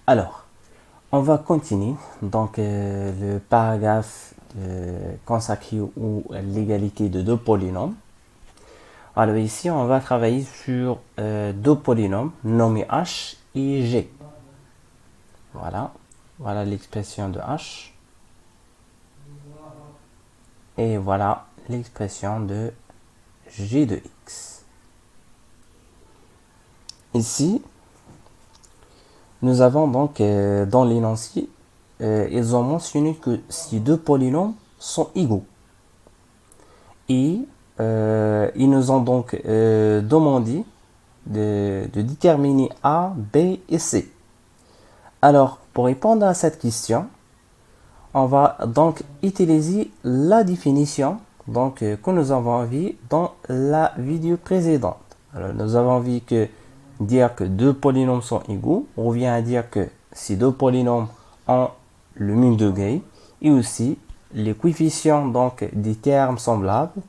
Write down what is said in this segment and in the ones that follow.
Alors, on va continuer. Donc, le paragraphe consacré à l'égalité de deux polynômes. Alors ici, on va travailler sur deux polynômes nommés h et g. Voilà, voilà l'expression de h. Et voilà l'expression de g de x. Ici, nous avons donc dans l'énoncé, ils ont mentionné que si deux polynômes sont égaux. Et ils nous ont donc demandé de déterminer A, B et C. Alors, pour répondre à cette question, on va donc utiliser la définition que nous avons vue dans la vidéo précédente. Alors, nous avons vu que dire que deux polynômes sont égaux revient à dire que si deux polynômes ont le même degré et aussi les coefficients donc des termes semblables,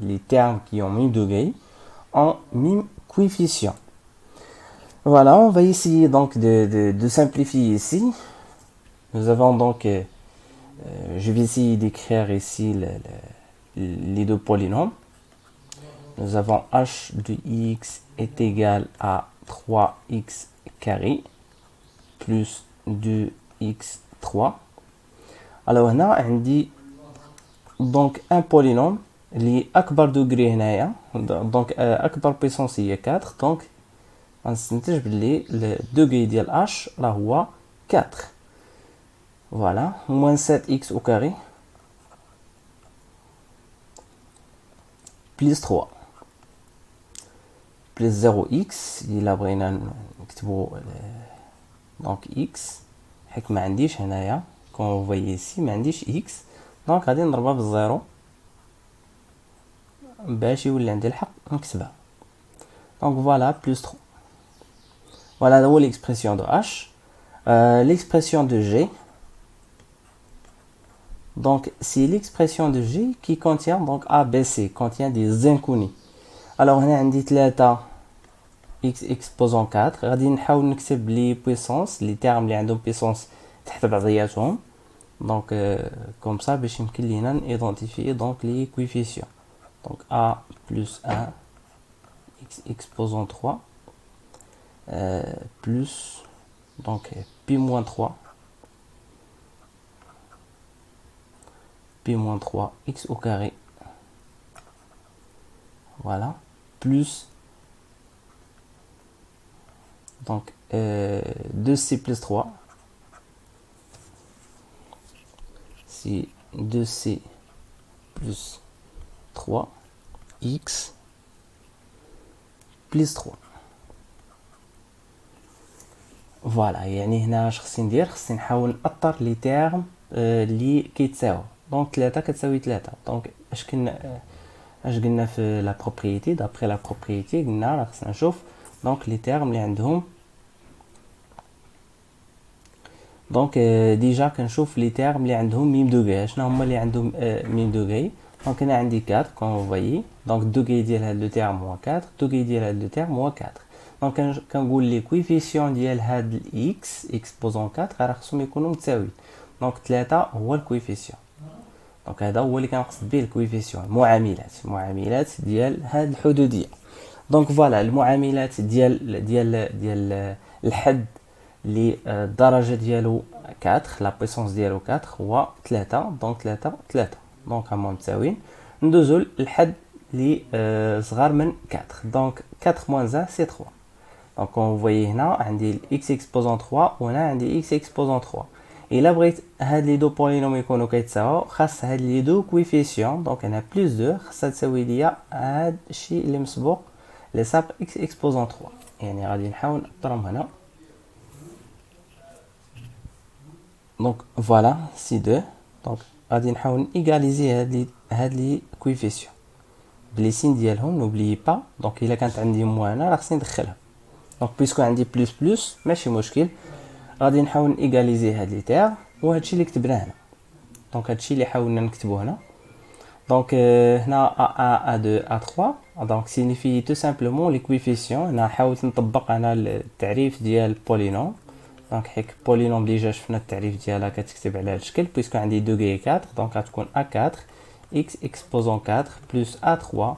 les termes qui ont même degré, ont même coefficient. Voilà, on va essayer donc de simplifier ici. Nous avons donc, je vais essayer d'écrire ici les deux polynômes. Nous avons h de x est égal à 3x carré plus 2x3. Alors هنا عندي donc un polynôme اللي أكبر degré هنايا donc أكبر puissance هي 4 donc غنستنتج بلي الدوغري ديال h راه هو 4. Voilà, moins 7x au carré plus 3 plus 0x إلا بغينا نكتبو donc x حيت ما عنديش هنايا كون فويي ici ما عنديش x دونك غادي نضربها بالزيرو باش يولي عندي الحق نكتبها. Donc voilà, plus 3. Voilà l'expression de h. L'expression de g. Donc c'est l'expression de g qui contient donc a, b, c, contient des inconnus. Alors هنا عندي 3 x exposant 4 غادي نحاول نكتب لي puissance les termes اللي عندهم puissance تحت بعضياتهم. Donc comme ça باش يمكن لينا identifier donc les coefficients. Donc a plus 1 x exposant 3 plus donc pi moins 3 pi moins 3 x au carré, voilà, plus donc 2c plus 3 c'est 2c plus 3 x plus 3. فوالا يعني هنا اش خصني ندير خصني نحاول نأطر لي تيرم اللي كيتساووا. دونك 3 كتساوي 3 دونك اش قلنا في لا بروبريتي دابري لا بروبريتي قلنا راه خصنا نشوف دونك لي تيرم اللي عندهم دونك ديجا كنشوف لي تيرم اللي عندهم ميم دوغري. شنو هما اللي عندهم ميم دوغري؟ دونك هنا عندي 4 كون فويي دونك دوغري ديال هاد لو تيرم هو 4 دوغري ديال هاد لو تيرم هو 4. دونك كنقول لي كويفيسيون ديال هاد الاكس اكسبوزون 4 راه خصهم يكونوا متساويين. دونك 3 هو الكويفيسيون. دونك هذا هو اللي كنقصد به الكويفيسيون المعاملات ديال هاد الحدوديه. دونك فوالا المعاملات ديال الحد اللي الدرجه ديالو 4 لا بويسونس ديالو 4 هو 3 دونك 3 دونك هما متساويين. ندوزو الحد اللي صغار من 4 دونك 4 moins 1 c'est 3. Donc on voit هنا عندي x exposant 3 وهنا عندي x exposant 3. الا بغيت هاد لي دو بولينوم يكونوا كيتساواو خاص هاد لي دو كويفيسيون دونك هنا بلس 2 خاصها تساوي ليا هاد الشيء اللي مسبوق لي صاب x exposant 3. يعني غادي نحاول نضربهم هنا. دونك فوالا سي 2 دونك غادي نحاول ايغاليزي هاد لي كويفيسيون بلي سين ديالهم نوبليي با. دونك الا كانت عندي موان راه خصني ندخلها. دونك بيسكو عندي بلس ماشي مشكل غادي نحاول ايغاليزي هاد لي تير وهادشي اللي كتبناه هنا. دونك هادشي اللي حاولنا نكتبو هنا. دونك هنا a1 a2 a3 دونك سينيفي تو سامبلومون لي كويفيسيون. هنا حاولت نطبق انا التعريف ديال بولينوم دونك حيت بولينوم ديجا شفنا التعريف ديالها كتكتب على هذا الشكل بويسكو عندي 2 غي 4 دونك غتكون A4 x exposant 4 plus A3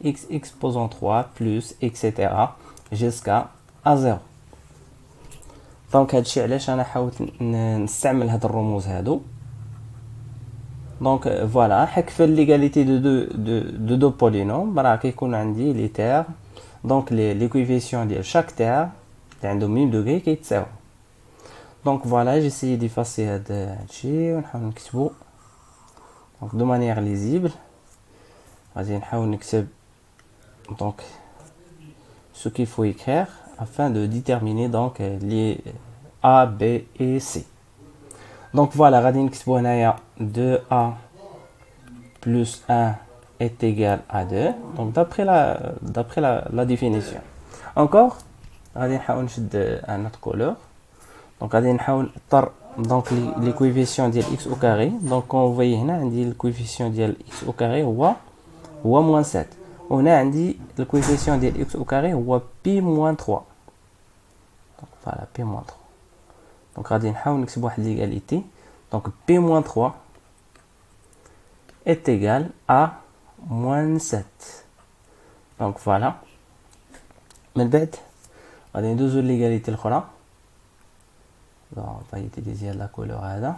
x exposant 3 plus etc jusqu'à A0. دونك هادشي علاش انا حاولت نستعمل هاد الرموز هادو. دونك فوالا حيت في ليغاليتي دو بولينوم راه كيكون عندي لي تير دونك لي كويفيسيون ديال شاك تير اللي عندهم ميم دوغري كيتساوي. دونك فوالا جيسيي ديفاسي هادشي ونحاول نكتبو دونك دو مانيير ليزيبل. غادي نحاول نكتب donc ce qu'il faut écrire afin de déterminer donc les A, B et C. Donc voilà, غادي نكتبو هنايا 2A plus 1 est égal à 2. Donc d'après la définition. Encore, غادي نحاول نشد un autre couleur. Donc غادي نحاول نضطر donc les coefficients ديال x au carré. Donc quand vous voyez هنا عندي le coefficient ديال x au carré هو -7. وهنا عندي le coefficient ديال x au carré هو p-3. Donc voilà p-3. Donc غادي نحاول نكتب واحد l'égalité. Donc p-3 est égal à -7. Donc voilà. من بعد غادي ندوزو l'égalité الاخرى. Donc on va utiliser la couleur هذا.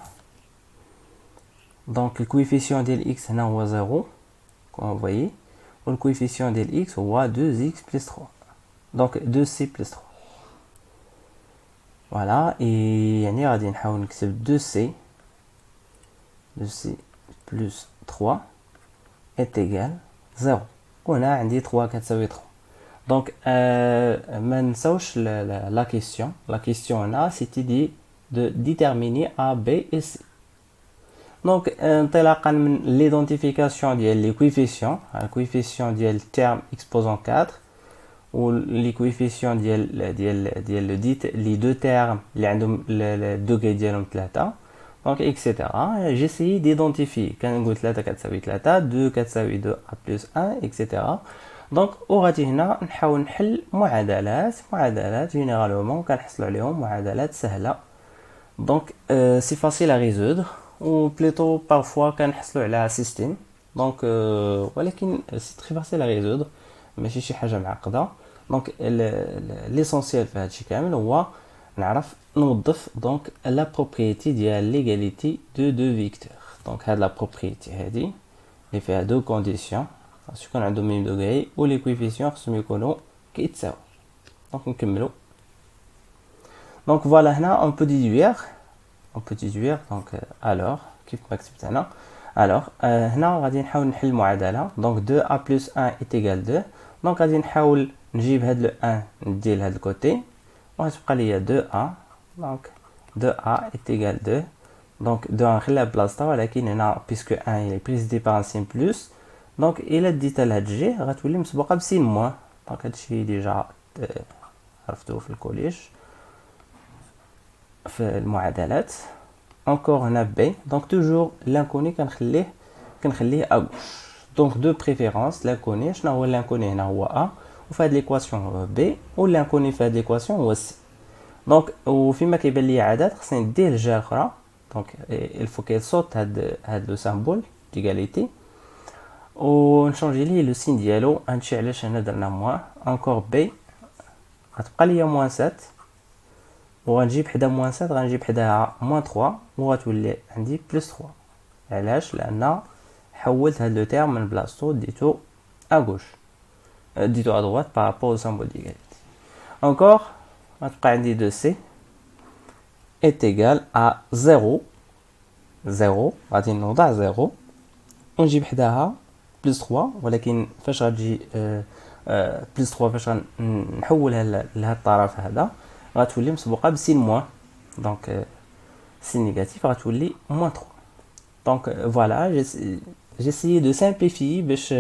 Donc le coefficient ديال x هنا هو 0 comme vous voyez. Le coefficient de x هو 2x plus 3. Donc 2c plus 3. Voilà. Et يعني غادي نحاول نكتب 2c plus 3 est égal 0. وهنا عندي 3 كتساوي 3. Donc ما نساوش la question. La question هنا c'était de déterminer A, B et C. Donc انطلاقا من l'identification ديال لي كويفيسيون الكويفيسيون ديال terme exposant 4 و لي كويفيسيون ديال لي دو تيرم اللي عندهم الدوغري ديالهم 3 دونك اكسيتيرا جيسيي ديدونتيفي كنقول 3 كتساوي 3 2 كتساوي 2 ا بلس 1 اكسيتيرا. دونك وغادي هنا نحاول نحل معادلات جينيرالمون كنحصلوا عليهم معادلات سهله. دونك سي فاسيل ا ريزودر ou plutôt parfois كنحصلوا على سيستيم. دونك ولكن سي تري فاسيل ا ريزودر ماشي شي حاجه معقده. دونك ليسونسيال في هادشي كامل هو نعرف نوظف دونك لا بروبريتي ديال ليغاليتي دو فيكتور. دونك هاد لا بروبريتي هادي اللي فيها دو كونديسيون خاص يكون عندهم ميم دوغري و لي كويفيسيون خصهم يكونوا كيتساووا. دونك نكملوا. دونك فوالا هنا اون بو ديدوير donc alors كيف ما كتبت هنا alors هنا غادي نحاول نحل المعادله. donc 2a plus 1 est égal 2. donc غادي نحاول نجيب هاد لو 1 نديه لهاد الكوتي وغتبقى ليا 2a. donc 2a est égal 2. donc 2 نخليها بلاصتها ولكن هنا puisque 1 il est précédé par un signe plus donc الا ديتها لهاد الجي غتولي مسبوقه بسين موان. دونك هادشي ديجا عرفتوه في الكوليج في المعادلات. encore هنا بي دونك توجور لانكوني كنخليه ا غوش. دونك دو بريفيرونس لانكوني شنو هو لانكوني هنا هو ا وفي هاد ليكواسيون هو بي ولانكوني في هاد ليكواسيون هو سي. دونك وفيما كيبان لي عدد خصني نديه الجهه الاخرى. دونك الفو كيصوت هاد لو سامبول ديغاليتي ونشونجي ليه لو سين ديالو. هادشي علاش هنا درنا موان. encore بي غتبقى ليا موان 7 وغنجيب حدا موان 7 غنجيب حداها موان 3 وغتولي عندي بلس 3. علاش؟ لان حولت هاد لو تيرم من بلاصتو ديتو ا غوش ديتو ا droite بارابور او سامبول ديغاليتي. encore غتبقى عندي 2c est égal à 0 غادي نوضع 0 ونجيب حداها بلس 3 ولكن فاش غتجي بلس 3 فاش غنحولها لهاد الطرف هذا غتولي مسبوقه بسين موان. دونك سين نيجاتيف غتولي موان 3. دونك فوالا جيسيي دو سامبليفي باش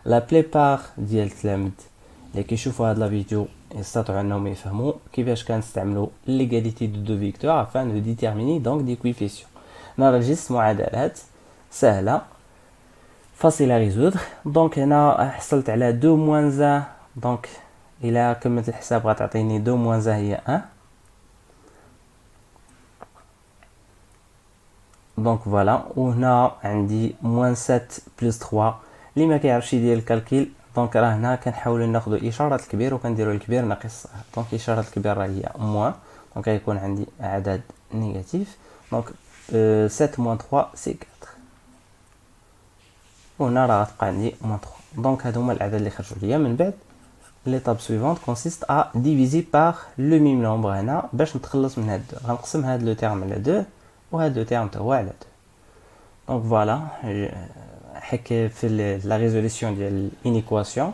لا بليبار ديال التلاميذ اللي كيشوفوا هاد لا فيديو يستطيعوا انهم يفهموا كيفاش كنستعملوا ليغاليتي دو فيكتور افان دو ديتيرميني دونك دي كويفيسيون. نرجس معادلات سهله فاصله ريزودر. دونك هنا حصلت على 2 موان 1. دونك الى كملت الحساب غتعطيني 2 موان هي 1 دونك فوالا. وهنا عندي موان 7 بلس 3. اللي ما كيعرفش يدير الكالكيل دونك راه هنا كنحاولوا ناخذوا اشاره الكبير وكنديروا الكبير ناقص الصغير. دونك اشاره الكبير راه هي موان، دونك غيكون عندي عدد نيجاتيف. دونك 7 موان 3 سي 4. وهنا راه غتبقى عندي موان 3. دونك هادو هما الاعداد اللي خرجوا ليا. من بعد l'étape suivante consiste à diviser par le même nombre. هنا باش نتخلص من هاد غنقسم هاد لو تيرم على 2 وهاد لو تيرم حتى هو على 2. دونك فوالا حكى في la résolution ديال une équation.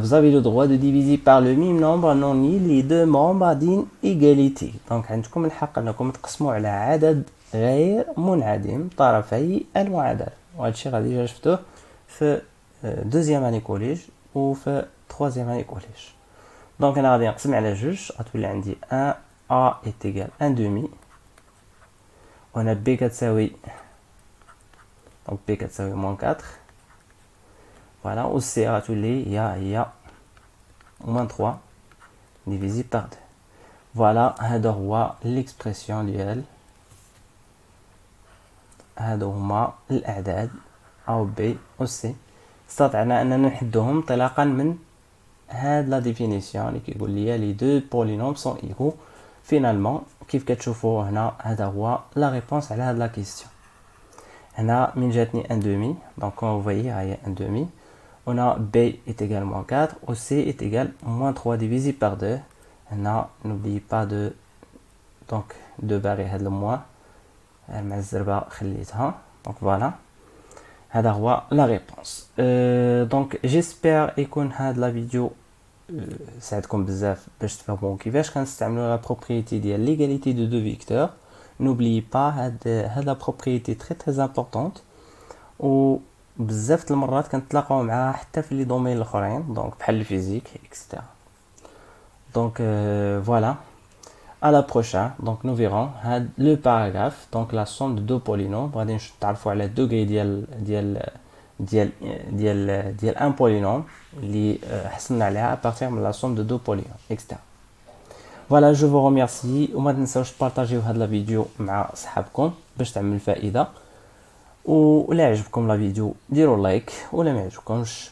Vous avez le droit de diviser par le même nombre non nul les deux membres d'une égalité. دونك عندكم الحق انكم تقسموا على عدد غير منعدم طرفي المعادله. وهذا الشيء غادي ديجا شفتوه في دوزيام اني كوليج وفي troisième année collège. Donc انا غادي نقسم على جوج غتولي عندي 1 a est égal 1 demi. وهنا b كتساوي donc b كتساوي moins 4. Voilà, و c غتولي هي moins 3 divisé par 2. Voilà, هذا هو l'expression ديال هادو هما الاعداد او b و c. استطعنا اننا نحدوهم انطلاقا من هاد لا ديفينيسيون اللي كيقول لي لي دو بولينوم سون ايغو. فينالمون كيف كتشوفوا هنا هذا هو لا ريبونس على هاد لا كيستيون. هنا من جاتني ان دومي دونك كون فويي ها هي ان دومي. هنا b est égal moins 4 و c est égal moins 3 divisé par 2. هنا n'oubliez pas de donc de barrer هاد الموان مع الزربه خليتها. دونك فوالا هذا هو لا ريبونس. دونك جيسبر يكون هاد لا فيديو ساعدكم بزاف باش تفهموا كيفاش كنستعملوا لا بروبريتي ديال ليغاليتي دو دو فيكتور. نوبلي با هاد لا بروبريتي تري امبورطونط و بزاف المرات كنتلاقاو معاها حتى في لي دومين الاخرين دونك بحال الفيزيك اكسترا. دونك فوالا à la prochaine. Donc nous verrons le paragraphe donc la somme de deux polynômes غادي نتعرفوا على الدوغري ديال un polynôme اللي حصلنا عليها à partir de la somme de deux polynômes etc. Voilà, je vous remercie وما تنساوش تبارطاجيو هاد لا فيديو مع صحابكم باش تعمل فائده. ولا عجبكم لا فيديو ديروا لايك ولا ما عجبكمش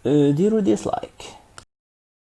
ديروا ديسلايك.